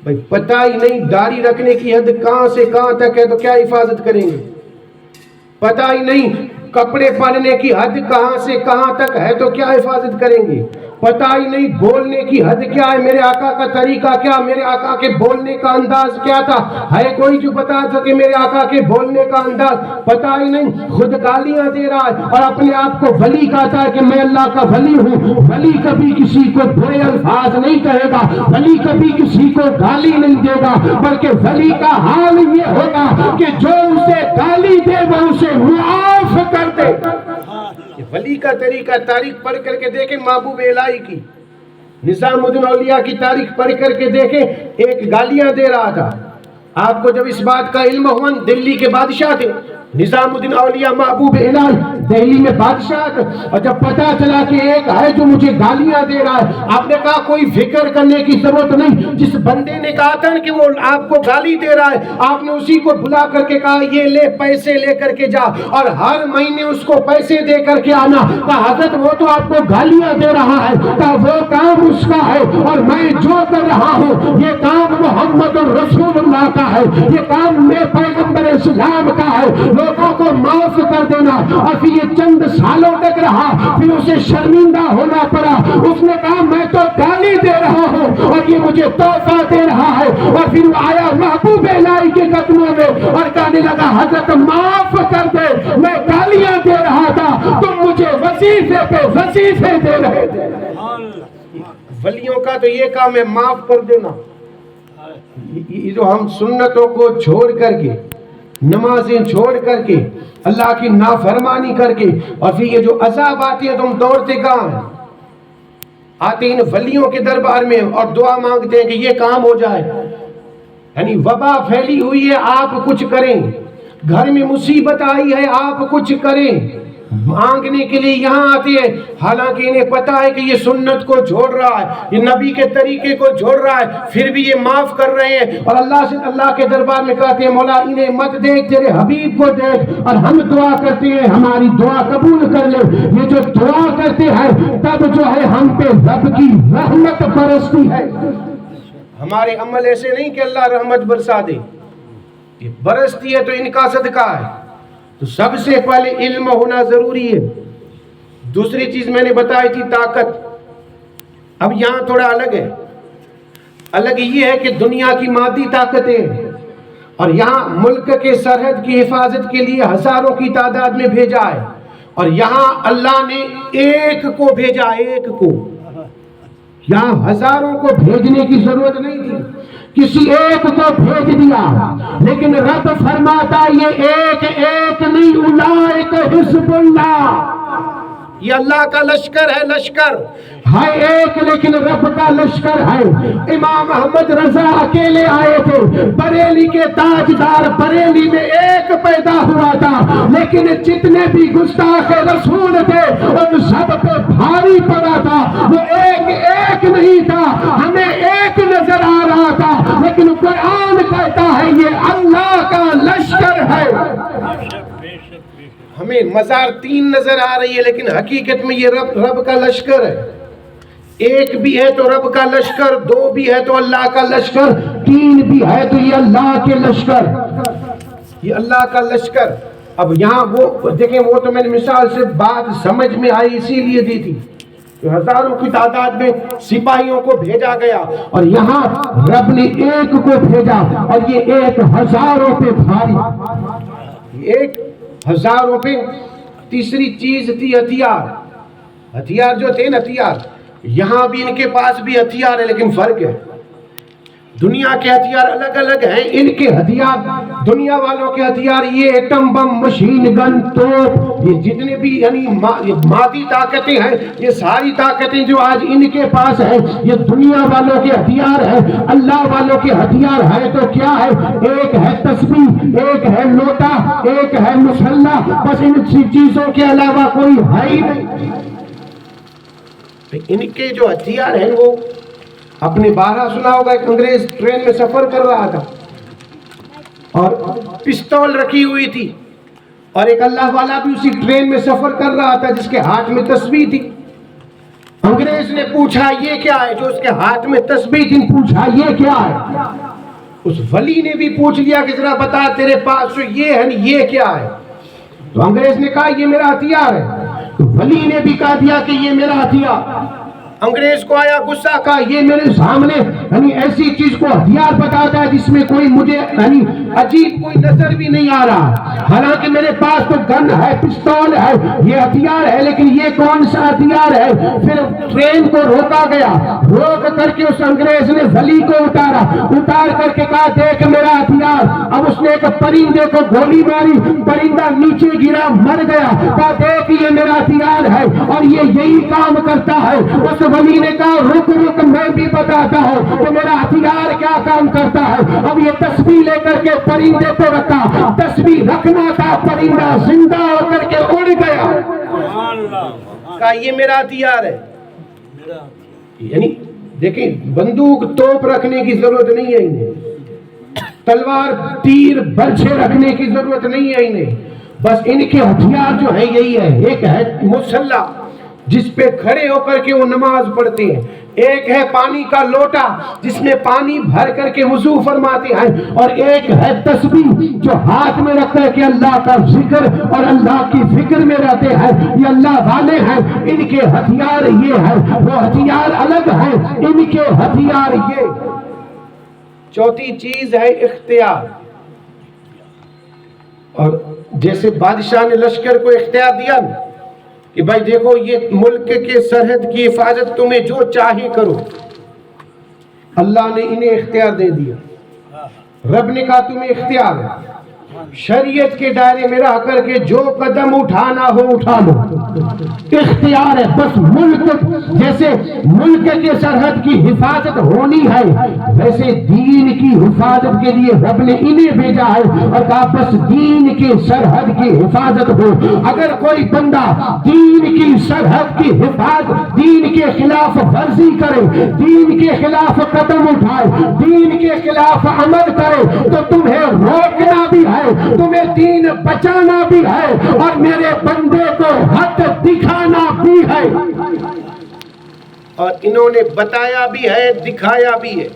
بھائی پتہ ہی نہیں داڑھی رکھنے کی حد کہاں سے کہاں تک ہے تو کیا حفاظت کریں گے. پتہ ہی نہیں کپڑے پہننے کی حد کہاں سے کہاں تک ہے تو کیا حفاظت کریں گے. پتہ ہی نہیں بولنے کی حد کیا ہے، میرے آقا کا طریقہ کیا، میرے آقا کے بولنے کا انداز کیا تھا. ہے کوئی جو بتا سکے میرے آقا کے بولنے کا انداز؟ پتہ ہی نہیں. خود گالیاں دے رہا ہے اور اپنے آپ کو ولی کہتا ہے کہ میں اللہ کا ولی ہوں. ولی کبھی کسی کو برے الفاظ نہیں کہے گا، ولی کبھی کسی کو گالی نہیں دے گا، بلکہ ولی کا حال یہ ہوگا کہ جو اسے گالی دے وہ اسے معاف کر دے. ولی کا طریقہ تاریخ پڑھ کر کے دیکھیں. محبوب الہی کی نظام الدین اولیاء کی تاریخ پڑھ کر کے دیکھیں. ایک گالیاں دے رہا تھا. آپ کو جب اس بات کا علم ہوا، دلی کے بادشاہ تھے نظام الدین اولیاء محبوب الہی، دہلی میں بادشاہ، اور جب پتا چلا کہ ایک ہے جو مجھے گالیاں دے رہا ہے، آپ نے کہا کوئی فکر کرنے کی ضرورت نہیں، جس بندے نے کہا تھا کہ وہ آپ کو گالی دے رہا ہے، آپ نے اسی کو بلا کر کے کہا یہ لے پیسے لے کر کے جا، اور ہر مہینے اس کو پیسے دے کر کے آنا۔ کہا حضرت وہ تو آپ کو گالیاں دے رہا ہے، کہا وہ کام اس کا ہے، اور میں جو کر رہا ہوں یہ کام محمد رسول اللہ کا ہے، یہ کام میں پیغمبر اسلام کا ہے، لوگوں کو معاف کر دینا۔ اور پھر یہ چند سالوں تک رہا، پھر اسے شرمندہ ہونا پڑا، اس نے کہا میں تو گالی دے رہا ہوں اور یہ مجھے تحفہ دے رہا ہے، اور پھر وہ آیا محبوب الہی کے قدموں میں اور کہنے لگا حضرت معاف کر دے، میں گالیاں دے رہا تھا، تم مجھے وظیفے پہ وظیفے دے رہے تھے۔ ولیوں کا تو یہ کام ہے معاف کر دینا۔ یہ جو ہم سنتوں کو چھوڑ کر کے، نمازیں چھوڑ کر کے، اللہ کی نافرمانی کر کے، اور پھر یہ جو عذاب آتی ہے تو ہم دوڑتے کہاں ہیں؟ آتے ان ولیوں کے دربار میں اور دعا مانگتے ہیں کہ یہ کام ہو جائے۔ یعنی وبا پھیلی ہوئی ہے، آپ کچھ کریں، گھر میں مصیبت آئی ہے، آپ کچھ کریں، مانگنے کے لیے یہاں آتے ہیں، حالانکہ انہیں پتا ہے کہ یہ سنت کو چھوڑ رہا ہے، یہ نبی کے طریقے کو چھوڑ رہا ہے، پھر بھی یہ معاف کر رہے ہیں، اور اللہ کے دربار میں کہتے ہیں مولا انہیں مت دیکھ، تیرے حبیب کو دیکھ، اور ہم دعا کرتے ہیں ہماری دعا قبول کر لے۔ یہ جو دعا کرتے ہیں تب جو ہے ہم پہ رب کی رحمت برستی ہے۔ ہمارے عمل ایسے نہیں کہ اللہ رحمت برسا دے، یہ برستی ہے تو ان کا صدقہ ہے۔ تو سب سے پہلے علم ہونا ضروری ہے۔ دوسری چیز میں نے بتائی تھی طاقت، اب یہاں تھوڑا الگ ہے۔ الگ یہ ہے کہ دنیا کی مادی طاقتیں، اور یہاں ملک کے سرحد کی حفاظت کے لیے ہزاروں کی تعداد میں بھیجا ہے، اور یہاں اللہ نے ایک کو بھیجا، ایک کو۔ یہاں ہزاروں کو بھیجنے کی ضرورت نہیں تھی، کسی ایک کو بھیج دیا، لیکن رب فرماتا یہ ایک ایک نہیں، اولئک حزب اللہ، یہ اللہ کا لشکر ہے، لشکر ہے ایک لیکن رب کا لشکر ہے۔ امام احمد رضا اکیلے آئے تھے، بریلی کے تاجدار بریلی میں ایک پیدا ہوا تھا، لیکن جتنے بھی گستاخ رسول تھے ان سب پہ بھاری پڑا تھا، وہ ایک ایک نہیں تھا، ہمیں ایک نظر آ رہا تھا، لیکن قرآن کہتا ہے یہ اللہ کا لشکر ہے۔ ہمیں مزار تین نظر آ رہی ہے، لیکن حقیقت میں یہ رب کا لشکر ہے۔ ایک بھی ہے تو رب کا لشکر، دو بھی ہے تو اللہ کا لشکر، تین بھی ہے تو یہ اللہ کے لشکر، یہ اللہ کا لشکر۔ اب یہاں وہ دیکھیں، وہ تو میں نے مثال سے بات سمجھ میں آئی اسی لیے دی تھی، ہزاروں کی تعداد میں سپاہیوں کو بھیجا گیا، اور یہاں رب نے ایک کو بھیجا، اور یہ ایک ہزاروں پہ بھاری، ایک ہزاروں پہ۔ تیسری چیز تھی ہتھیار، ہتھیار جو تھے نا، ہتھیار یہاں بھی ان کے پاس بھی ہتھیار ہے، لیکن فرق ہے، دنیا کے ہتھیار الگ الگ ہیں، ان کے ہتھیار، دنیا والوں کے ہتھیار یہ ایٹم بم، مشین گن، توپ، یہ جتنے بھی یعنی مادی طاقتیں ہیں، یہ ساری طاقتیں جو آج ان کے پاس ہیں یہ دنیا والوں کے ہتھیار ہیں۔ اللہ والوں کے ہتھیار ہے تو کیا ہے؟ ایک ہے تسبیح، ایک ہے لوٹا، ایک ہے مسلح، بس ان چیزوں کے علاوہ کوئی ہے ہی نہیں۔ ان کے جو ہتھیار ہیں وہ اپنے بارہ سنا ہوگا، ایک انگریز ٹرین میں سفر کر رہا تھا اور پستول رکھی ہوئی تھی، اور ایک اللہ والا بھی اسی ٹرین میں سفر کر رہا تھا جس کے ہاتھ میں تسبیح تھی۔ انگریز نے پوچھا یہ کیا ہے؟ جو اس کے ہاتھ میں تسبیح تھی پوچھا یہ کیا ہے؟ اس ولی نے بھی پوچھ لیا کہ ذرا بتا تیرے پاس جو یہ ہے یہ کیا ہے؟ تو انگریز نے کہا یہ میرا ہتھیار ہے، تو ولی نے بھی کہا دیا کہ یہ میرا ہتھیار۔ انگریز کو آیا غصہ، کہا یہ میرے سامنے یعنی ایسی چیز کو ہتھیار بتاتا ہے جس میں کوئی مجھے یعنی عجیب کوئی نظر بھی نہیں آ رہا، حالانکہ میرے پاس تو گن ہے، پستول ہے، یہ ہتھیار ہے، لیکن یہ کون سا ہتھیار ہے؟ پھر ٹرین کو روکا گیا، روک کر کے اس انگریز نے ولی کو اتار کر کے کہا دیکھ میرا ہتھیار۔ اب اس نے ایک پرندے کو گولی ماری، پرندہ نیچے گرا مر گیا، کہا دیکھ یہ میرا ہتھیار ہے اور یہ یہی کام کرتا ہے۔ اس ولی نے کہا رک میں بھی بتاتا ہوں کہ میرا ہتھیار کیا کام کرتا ہے۔ اب یہ تسبیح لے کر کے پرندے کو رکھا، تسبیح رکھنا تھا، پرندہ زندہ ہو کر کے اڑ گیا۔ کہا یہ میرا ہتھیار ہے. یعنی دیکھیں بندوق توپ رکھنے کی ضرورت نہیں ہے انہیں, تلوار تیر برچھے رکھنے کی ضرورت نہیں ہے انہیں, بس ان کے ہتھیار جو ہے یہی ہے. ایک ہے مصلی جس پہ کھڑے ہو کر کے وہ نماز پڑھتے ہیں, ایک ہے پانی کا لوٹا جس میں پانی بھر کر کے وضو فرماتے ہیں, اور ایک ہے تسبیح جو ہاتھ میں رکھ کر کے اللہ کا ذکر اور اللہ کی فکر میں رہتے ہیں. یہ اللہ والے ہیں, ان کے ہتھیار یہ ہیں, وہ ہتھیار الگ ہیں, ان کے ہتھیار یہ. چوتھی چیز ہے اختیار. اور جیسے بادشاہ نے لشکر کو اختیار دیا کہ بھائی دیکھو یہ ملک کے سرحد کی حفاظت تمہیں جو چاہے کرو, اللہ نے انہیں اختیار دے دیا. رب نے کہا تمہیں اختیار ہے, شریعت کے دائرے میں رہ کر کے جو قدم اٹھانا ہو اٹھا لو, اختیار ہے. بس ملک جیسے ملک کے سرحد کی حفاظت ہونی ہے ویسے دین کی حفاظت کے لیے رب نے انہیں بھیجا ہے اور کہا بس دین کی سرحد کی حفاظت ہو. اگر کوئی بندہ دین کی سرحد کی حفاظت, دین کے خلاف ورزی کرے, دین کے خلاف قدم اٹھائے, دین کے خلاف عمل کرے تو تمہیں روکنا بھی ہے, تمہیں دین بچانا بھی ہے, اور میرے بندے کو حق دکھانا بھی ہے. اور انہوں نے بتایا بھی ہے, دکھایا بھی ہے.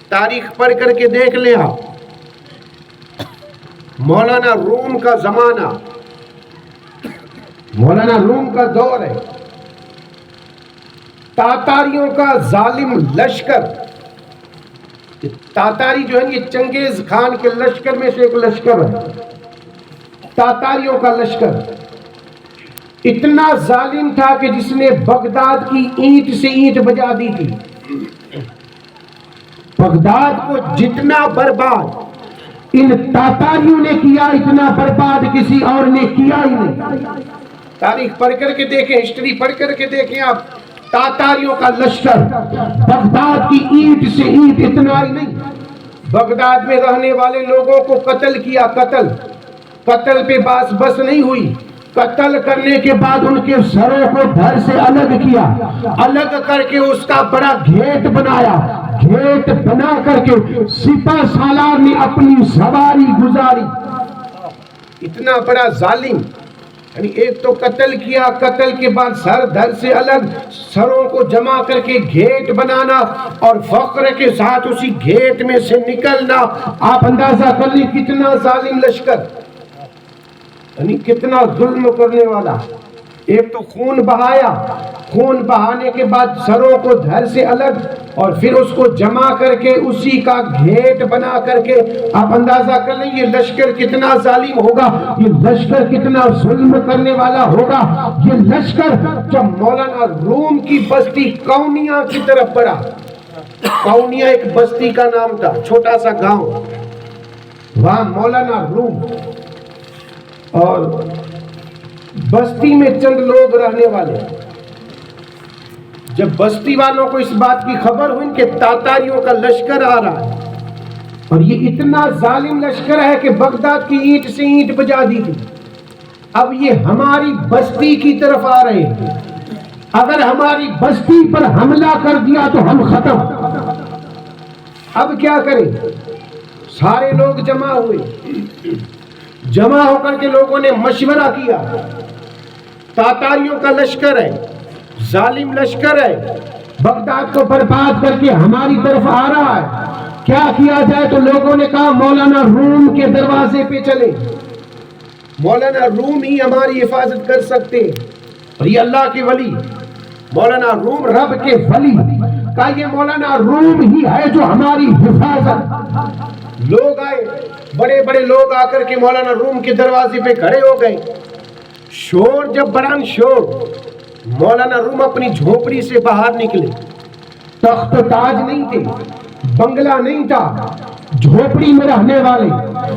تاریخ پڑھ کر کے دیکھ لیں آپ, مولانا روم کا زمانہ, مولانا روم کا دور ہے, تاتاریوں کا ظالم لشکر. تاتاری جو ہے یہ چنگیز خان کے لشکر میں سے ایک لشکر ہے. تاتاریوں کا لشکر اتنا ظالم تھا کہ جس نے بغداد کی اینٹ سے اینٹ بجا دی تھی. بغداد کو جتنا برباد ان تاتاریوں نے کیا, اتنا برباد کسی اور نے کیا ہی نہیں. تاریخ پڑھ کر کے دیکھیں, ہسٹری پڑھ کر کے دیکھیں آپ. تاتاریوں کا لشکر بغداد کی اینٹ سے اینٹ, اتنا ہی نہیں, بغداد میں رہنے والے لوگوں کو قتل کیا. قتل پہ بس نہیں ہوئی, قتل کرنے کے بعد ان کے سروں کو دھر سے الگ کیا, الگ کر کے اس کا بڑا گھیٹ بنایا. گھیٹ بنا کر کے سپہ سالار نے اپنی سواری گزاری. اتنا بڑا ظالم, یعنی ایک تو قتل کیا, قتل کے بعد سر دھر سے الگ, سروں کو جمع کر کے گھیٹ بنانا اور فخر کے ساتھ اسی گھیٹ میں سے نکلنا. آپ اندازہ کر لیں کتنا ظالم لشکر, یعنی کتنا ظلم کرنے والا. ایک تو خون بہایا, خون بہانے کے بعد سروں کو دھر سے الگ اور پھر اس کو جمع کر کے اسی کا گھیٹ بنا کر کے. آپ اندازہ کر لیں یہ لشکر کتنا ظالم ہوگا, یہ لشکر کتنا ظلم کرنے والا ہوگا. یہ لشکر جب مولانا روم کی بستی کونیا کی طرف بڑھا, کونیا ایک بستی کا نام تھا, چھوٹا سا گاؤں, وہاں مولانا روم اور بستی میں چند لوگ رہنے والے. جب بستی والوں کو اس بات کی خبر ہوئی کہ تاتاریوں کا لشکر آ رہا ہے اور یہ اتنا ظالم لشکر ہے کہ بغداد کی اینٹ سے اینٹ بجا دی تھی, اب یہ ہماری بستی کی طرف آ رہے ہیں, اگر ہماری بستی پر حملہ کر دیا تو ہم ختم. اب کیا کریں؟ سارے لوگ جمع ہوئے. جمع ہو کر کے لوگوں نے مشورہ کیا, تاتاریوں کا لشکر ہے, ظالم لشکر ہے, بغداد کو برباد کر کے ہماری طرف آ رہا ہے, کیا کیا جائے؟ تو لوگوں نے کہا مولانا روم کے دروازے پہ چلے, مولانا روم ہی ہماری حفاظت کر سکتے ہیں. اور یہ اللہ کے ولی مولانا روم, رب کے ولی, کہا یہ مولانا روم ہی ہے جو ہماری حفاظت. لوگ آئے, بڑے بڑے لوگ آ کر کے مولانا روم کے دروازے پہ کھڑے ہو گئے. شور جب بڑھان شور, مولانا روم اپنی جھوپڑی سے باہر نکلے. تخت تاج نہیں تھے, بنگلہ نہیں تھا, جھوپڑی میں رہنے والے.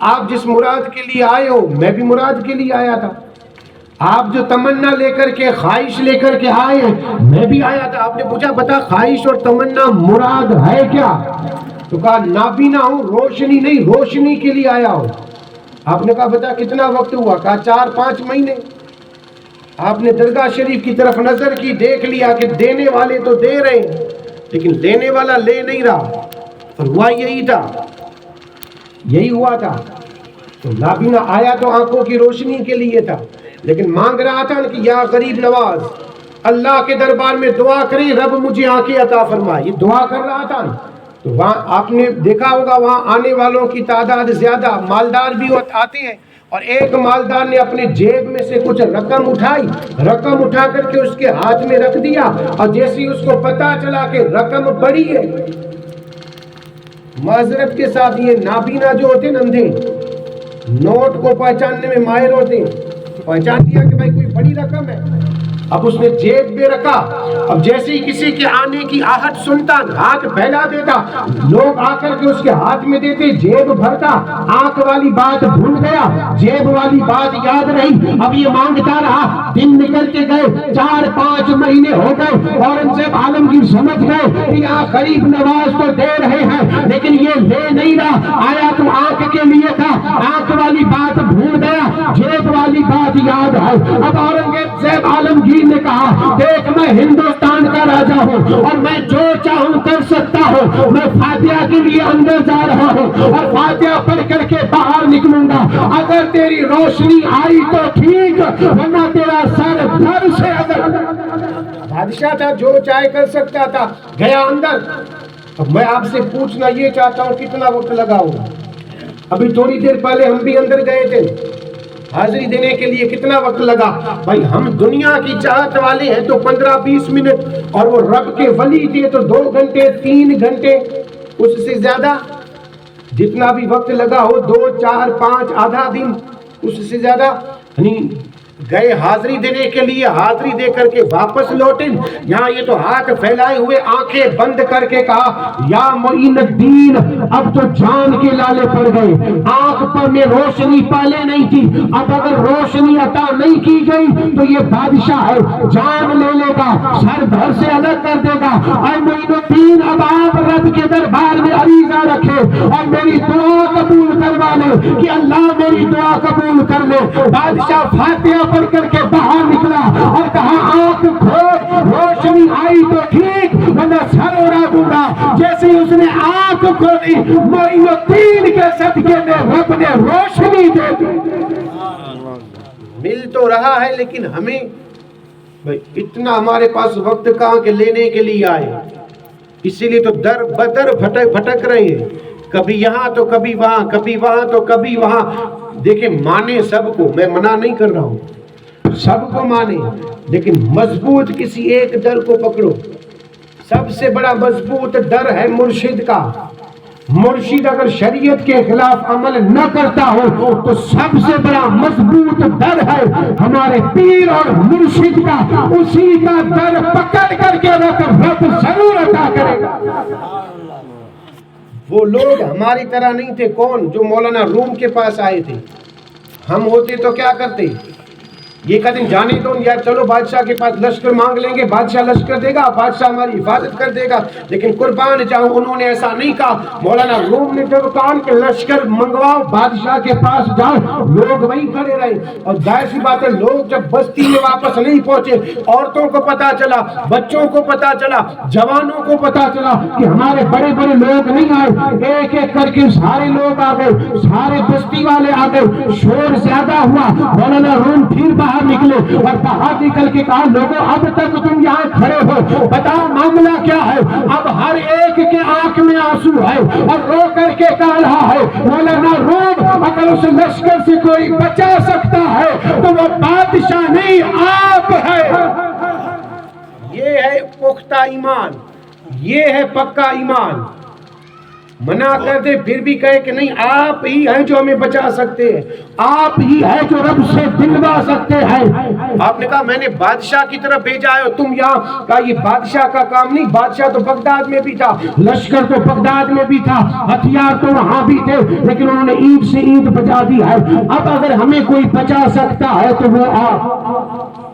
آپ جس مراد کے لیے آئے ہو میں بھی مراد کے لیے آیا تھا، آپ جو تمنا لے کر کے خواہش لے کر کے آئے ہیں میں بھی آیا تھا۔ آپ نے پوچھا بتا خواہش اور تمنا مراد ہے کیا؟ تو کہا نابینا ہوں، روشنی نہیں، روشنی کے لیے آیا ہوں۔ آپ نے کہا بتا کتنا وقت ہوا؟ کہا 4-5 مہینے۔ آپ نے درگاہ شریف کی طرف نظر کی، دیکھ لیا کہ دینے والے تو دے رہے ہیں لیکن لینے والا لے نہیں رہا، اور ہوا یہی تھا، یہی ہوا تھا۔ تو نابینا آیا تو آنکھوں کی روشنی کے لیے تھا، لیکن مانگ رہا تھا کہ یا غریب نواز اللہ کے دربار میں دعا کریں رب مجھے آنکھیں عطا فرمائے، یہ دعا کر رہا تھا۔ تو وہاں آپ نے دیکھا ہوگا وہاں آنے والوں کی تعداد زیادہ، مالدار بھی آتے ہیں، اور ایک مالدار نے اپنے جیب میں سے کچھ رقم اٹھائی، رقم اٹھا کر کے اس کے ہاتھ میں رکھ دیا، اور جیسے اس کو پتا چلا کہ رقم بڑی ہے، معذرت کے ساتھ یہ نابینا جو ہوتے ہیں اندھے، نوٹ کو پہچاننے میں ماہر ہوتے ہیں، پہچان لیا کہ بھائی کوئی بڑی رقم ہے، اب اس نے جیب میں رکھا، اب جیسے ہی کسی کے آنے کی آہٹ سنتا ہاتھ پھیلا دیتا، لوگ آ کر کے اس کے ہاتھ میں دیتے، جیب بھرتا، آنکھ والی بات بھول گیا، جیب والی بات یاد رہی، اب یہ مانگتا رہا، دن نکل کے گئے، 4-5 مہینے ہو گئے، اورنگزیب عالمگیر سمجھ گئے کہ یہاں غریب نواز تو دے رہے ہیں لیکن یہ لے نہیں رہا، آیا تو آنکھ کے لیے تھا، آنکھ والی بات بھول گیا، جیب والی بات یاد ہے۔ اب اورنگزیب عالمگیر نے کہا دیکھ میں ہندوستان کا راجا ہوں اور میں جو چاہوں کر سکتا ہوں، میں فاتحہ کے لیے اندر جا رہا ہوں اور فاتحہ پڑھ کر کے باہر نکلوں گا، اگر تیری روشنی آئی تو ٹھیک ورنہ تیرا سر دھر سے اگر۔ بادشاہ تھا جو چاہے کر سکتا تھا، گیا اندر۔ اب میں آپ سے پوچھنا یہ چاہتا ہوں کتنا وقت لگا ہوگا؟ ابھی تھوڑی دیر پہلے ہم بھی اندر گئے تھے، حاضری دینے کے لیے کتنا وقت لگا؟ بھائی ہم دنیا کی چاہت والے ہیں تو 15-20 منٹ، اور وہ رب کے ولی تھے تو 2 گھنٹے 3 گھنٹے، اس سے زیادہ جتنا بھی وقت لگا ہو 2 4 5 آدھا دن، اس سے زیادہ نہیں۔ گئے حاضری دینے کے لیے، حاضری دے کر کے واپس لوٹے، یہاں یہ تو ہاتھ پھیلائے ہوئے آنکھیں بند کر کے کہا یا معین الدین اب تو جان کے لالے پڑ گئے، آنکھ پر میں روشنی پہلے نہیں تھی، اب اگر روشنی عطا نہیں کی گئی تو یہ بادشاہ ہے جان لے لے گا، سر دھر سے الگ کر دے گا۔ اے معین الدین اب آپ رب کے دربار میں عریضہ رکھے اور میری دعا قبول کروا لے کہ اللہ میری دعا قبول کر لے۔ بادشاہ فاتحہ پڑھ کر کے باہر نکلا اور کہا آنکھ کھول، روشنی آئی تو ٹھیک ورنہ سر اڑا دوں گا۔ جیسے اس نے آنکھ کھولی، معین الدین کے صدقے میں رب نے روشنی دے دی۔ مل تو رہا ہے لیکن ہمیں بھائی اتنا ہمارے پاس وقت کہاں کے لینے کے لیے آئے، اسی لیے تو در بدر بھٹک رہے ہیں، کبھی یہاں تو کبھی وہاں، کبھی وہاں تو کبھی وہاں۔ دیکھیں مانے سب کو، میں منع نہیں کر رہا ہوں، سب کو مانے لیکن مضبوط کسی ایک در کو پکڑو۔ سب سے بڑا مضبوط در ہے مرشد کا۔ مرشد اگر شریعت کے خلاف عمل نہ کرتا ہو تو سب سے بڑا مضبوط در ہے ہمارے پیر اور مرشد کا، اسی کا در پکڑ کر کے رب ضرور عطا کرے گا۔ وہ لوگ ہماری طرح نہیں تھے، کون؟ جو مولانا روم کے پاس آئے تھے۔ ہم ہوتے تو کیا کرتے؟ یہ کہتے ہیں جانے دو یار، چلو بادشاہ کے پاس لشکر مانگ لیں گے، بادشاہ لشکر دے گا، بادشاہ ہماری حفاظت کر دے گا، لیکن قربان جاؤں انہوں نے ایسا نہیں کہا۔ مولانا روم نے جب کہا کہ لشکر منگواؤ، بادشاہ کے پاس جاؤ، لوگ وہیں کھڑے رہے، اور ظاہر سی بات ہے لوگ جب بستی میں واپس نہیں پہنچے، عورتوں کو پتا چلا، بچوں کو پتا چلا، جوانوں کو پتا چلا کہ ہمارے بڑے بڑے لوگ نہیں آئے، ایک ایک کر کے سارے لوگ آ گئے، سارے بستی والے آ گئے، شور زیادہ ہوا۔ مولانا روم پھر باہر نکلے اور باہر نکل کے کہا لوگوں اب تک تم یہاں کھڑے ہو، بتاؤ معاملہ کیا ہے؟ اب ہر ایک کے آنکھ میں آنسو ہے اور رو کر کے کہہ رہا ہے مولانا روم اگر اس لشکر سے کوئی بچا سکتا ہے تو وہ بادشاہ نہیں آپ ہے۔ یہ ہے پختہ ایمان، یہ ہے پکا ایمان۔ منع کر دے پھر بھی کہے کہ نہیں آپ ہی ہیں جو ہمیں بچا سکتے ہیں، آپ ہی ہیں جو رب سے دلوا سکتے ہیں۔ آپ نے کہا میں نے بادشاہ کی طرف بھیجا ہے اور تم یہاں، کہا یہ بادشاہ کا کام نہیں، بادشاہ تو بغداد میں بھی تھا، لشکر تو بغداد میں بھی تھا، ہتھیار تو وہاں بھی تھے، لیکن انہوں نے اینٹ سے اینٹ بچا دی ہے۔ اب اگر ہمیں کوئی بچا سکتا ہے تو وہ آپ۔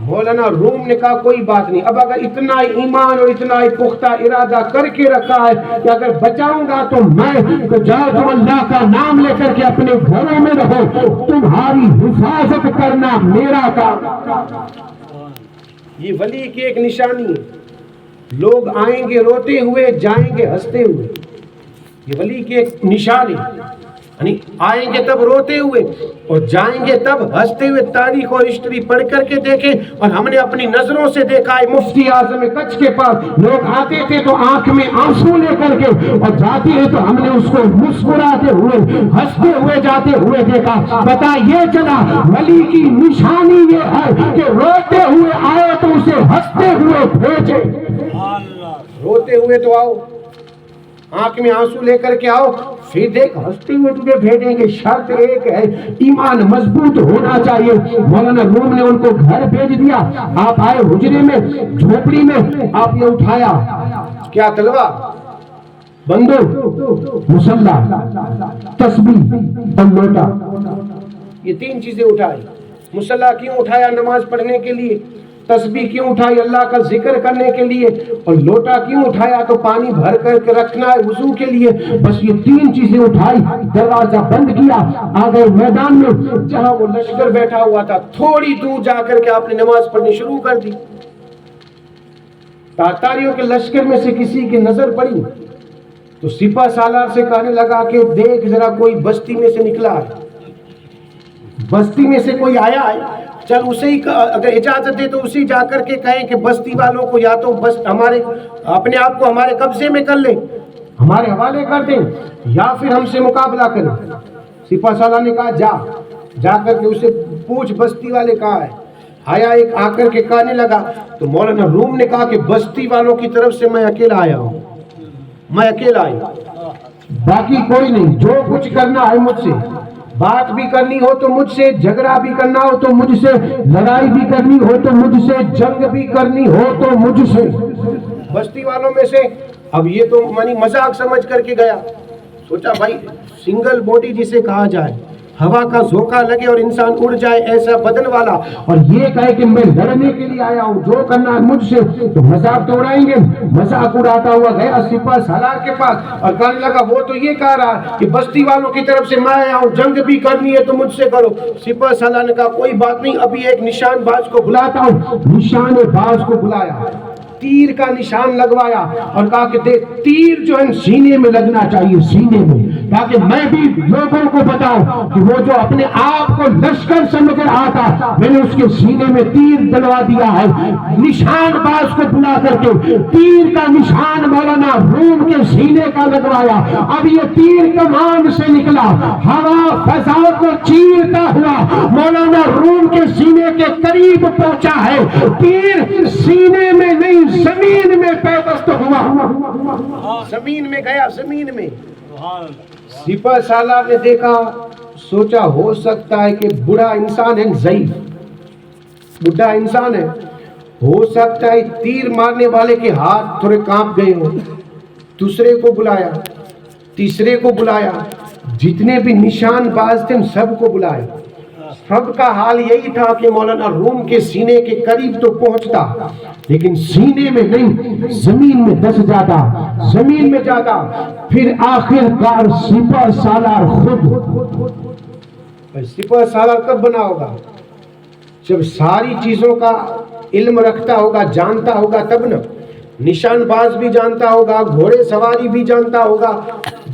مولانا روم نے کہا کوئی بات نہیں، اب اگر اتنا ہی ایمان اور اتنا ہی پختہ ارادہ کر کے رکھا ہے کہ اگر بچاؤں گا تو میں، تو جاؤ تم اللہ کا نام لے کر کے اپنے گھروں میں رہو، تمہاری حفاظت کرنا میرا کام۔ یہ ولی کی ایک نشانی ہے، لوگ آئیں گے روتے ہوئے، جائیں گے ہنستے ہوئے، یہ ولی کی ایک نشانی ہے، یعنی آئیں گے تب روتے ہوئے اور جائیں گے تب ہنستے ہوئے۔ تاریخ اور ہسٹری پڑھ کر کے دیکھیں، اور ہم نے اپنی نظروں سے دیکھا ہے، مفتی اعظم کچھ کے پاس لوگ آتے تھے تو آنکھ میں آنسو لے کر کے، اور جاتے ہیں تو ہم نے اس کو مسکراتے ہوئے، ہنستے ہوئے جاتے ہوئے دیکھا۔ پتہ یہ چلا ولی کی نشانی یہ ہے کہ روتے ہوئے آئے تو اسے ہنستے ہوئے بھیجے۔ روتے ہوئے تو آؤ، آنکھ میں آنسو لے کر کے آؤ، پھر دیکھ ہنستے ہوئے تجھے بھیجیں گے۔ شرط ایک ہے، ایمان مضبوط ہونا چاہیے۔ مولانا روم نے ان کو گھر بھیج دیا، آپ آئے حجرے میں، جھوپڑی میں، آپ نے اٹھایا کیا؟ تلوار، بندوق، مسلح، تسبیح اور لوٹا، یہ تین چیزیں اٹھائی۔ مسلح کیوں اٹھایا؟ نماز پڑھنے کے لیے۔ تسبیح کیوں اٹھائی؟ اللہ کا ذکر کرنے کے لیے۔ اور لوٹا کیوں اٹھایا؟ تو پانی بھر کر کے رکھنا ہے وضو کے لیے۔ بس یہ تین چیزیں اٹھائی، دروازہ بند کیا، آ گئے میدان میں جہاں وہ لشکر بیٹھا ہوا تھا، تھوڑی دور جا کر کے آپ نے نماز پڑھنی شروع کر دی۔ تاتاریوں کے لشکر میں سے کسی کی نظر پڑی تو سپہ سالار سے کہنے لگا کہ دیکھ ذرا کوئی بستی میں سے نکلا ہے، بستی میں سے کوئی آیا ہے، چل اسے ہی اگر اجازت دے تو اسی جا کر کے کہیں کہ بستی والوں کو یا تو بس ہمارے اپنے آپ کو ہمارے قبضے میں کر لیں، ہمارے حوالے کر دیں، یا پھر ہم سے مقابلہ کریں۔ سپہ سالار نے کہا جا کر کے اسے پوچھ بستی والے کہاں ہے۔ آیا ایک، آ کر کے کہنے لگا تو مولانا روم نے کہا کہ بستی والوں کی طرف سے میں اکیلا آیا ہوں، میں اکیلا آیا، باقی کوئی نہیں، جو کچھ کرنا ہے مجھ سے، بات بھی کرنی ہو تو مجھ سے، جھگڑا بھی کرنا ہو تو مجھ سے، لڑائی بھی کرنی ہو تو مجھ سے، جنگ بھی کرنی ہو تو مجھ سے۔ بستی والوں میں سے، اب یہ تو مذاق سمجھ کر کے گیا، سوچا بھائی سنگل باڈی جسے کہا جائے، ہوا کا جھونکا لگے اور انسان اڑ جائے ایسا بدن والا، اور یہ کہے کہ میں لڑنے کے لیے آیا ہوں، جو کرنا ہے مجھ سے، تو مذاق تو اڑائیں گے۔ مذاق اڑاتا ہوا گیا سپہ سالار کے پاس اور کہنے لگا وہ تو یہ کہہ رہا ہے کہ بستی والوں کی طرف سے میں آیا ہوں، جنگ بھی کرنی ہے تو مجھ سے کرو۔ سپہ سالار نے کہا کوئی بات نہیں، ابھی ایک نشان باز کو بلاتا ہوں۔ نشان باز کو بلایا، تیر کا نشان لگوایا اور کہا کہ دیکھ تیر جو ہے سینے میں لگنا چاہیے، سینے میں، تاکہ میں بھی لوگوں کو بتاؤں کہ وہ جو اپنے آپ کو لشکر سمجھ رہا تھا، میں نے اس کے سینے میں تیر ڈلوا دیا ہے۔ نشان باز کو بلا کر کے تیر کا نشان مولانا روم کے سینے کا لگوایا۔ اب یہ تیر کمان سے نکلا، ہوا فضا کو چیرتا ہوا مولانا روم کے سینے کے قریب پہنچا ہے۔ تیر سینے میں نہیں زمین میں پیوست ہوا، زمین میں گیا، زمین میں۔ سپہ سالار نے دیکھا، سوچا ہو سکتا ہے کہ بڑا انسان ہے، ضعیف بڑھا انسان ہے، ہو سکتا ہے تیر مارنے والے کے ہاتھ تھوڑے کانپ گئے ہوں۔ دوسرے کو بلایا، تیسرے کو بلایا، جتنے بھی نشان باز تھے سب کو بلایا۔ سب کا حال یہی تھا کہ مولانا روم کے سینے کے قریب تو پہنچتا لیکن سینے میں نہیں، زمین میں دس جاتا، زمین میں جاتا۔ پھر آخر کار سپہ سالار خود، سپہ سالار کب بنا ہوگا؟ جب ساری چیزوں کا علم رکھتا ہوگا، جانتا ہوگا تب نا۔ نشان باز بھی جانتا ہوگا، گھوڑے سواری بھی جانتا ہوگا،